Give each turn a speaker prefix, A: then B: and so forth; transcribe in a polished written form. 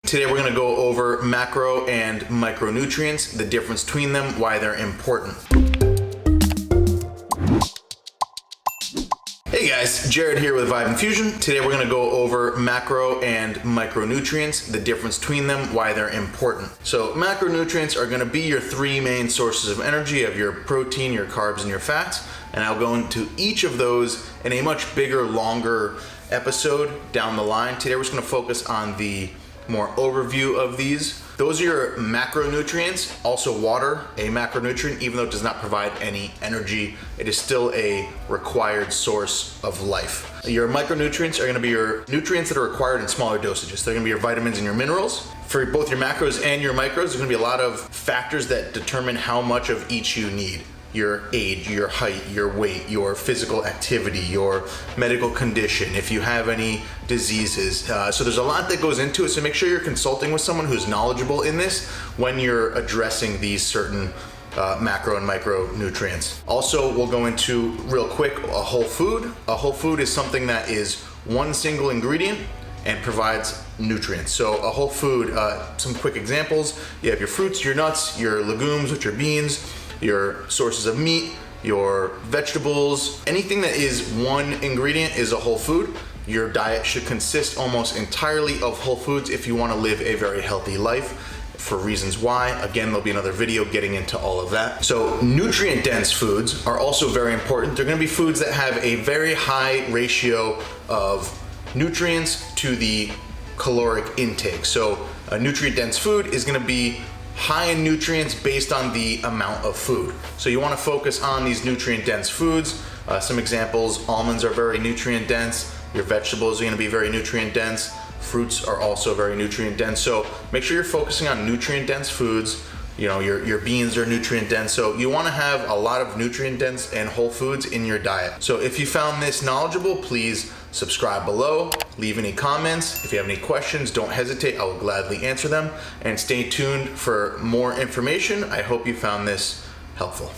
A: Today we're going to go over macro and micronutrients, the difference between them, why they're important. Hey guys, Jared here with Vibe Infusion. Today we're going to go over macro and micronutrients, the difference between them, why they're important. So macronutrients are going to be your three main sources of energy, of your protein, your carbs, and your fats. And I'll go into each of those in a much bigger, longer episode down the line. Today we're just going to focus on the more overview of these. Those are your macronutrients. Also water, a macronutrient, even though it does not provide any energy, it is still a required source of life. Your micronutrients are gonna be your nutrients that are required in smaller dosages. They're gonna be your vitamins and your minerals. For both your macros and your micros, there's gonna be a lot of factors that determine how much of each you need. Your age, your height, your weight, your physical activity, your medical condition, if you have any diseases. So there's a lot that goes into it, so make sure you're consulting with someone who's knowledgeable in this when you're addressing these certain macro and micronutrients. Also, we'll go into real quick a whole food. A whole food is something that is one single ingredient and provides nutrients. So a whole food, some quick examples, you have your fruits, your nuts, your legumes, which are beans, your sources of meat, your vegetables, anything that is one ingredient is a whole food. Your diet should consist almost entirely of whole foods if you want to live a very healthy life. For reasons why, again, there'll be another video getting into all of that. So nutrient dense foods are also very important. They're going to be foods that have a very high ratio of nutrients to the caloric intake. So a nutrient dense food is going to be high in nutrients based on the amount of food. So you want to focus on these nutrient dense foods. Some examples, almonds are very nutrient dense. Your vegetables are going to be very nutrient dense. Fruits are also very nutrient dense. So make sure you're focusing on nutrient dense foods. You know, your beans are nutrient dense. So you want to have a lot of nutrient dense and whole foods in your diet. So if you found this knowledgeable, please subscribe below, leave any comments. If you have any questions, don't hesitate, I will gladly answer them. And stay tuned for more information. I hope you found this helpful.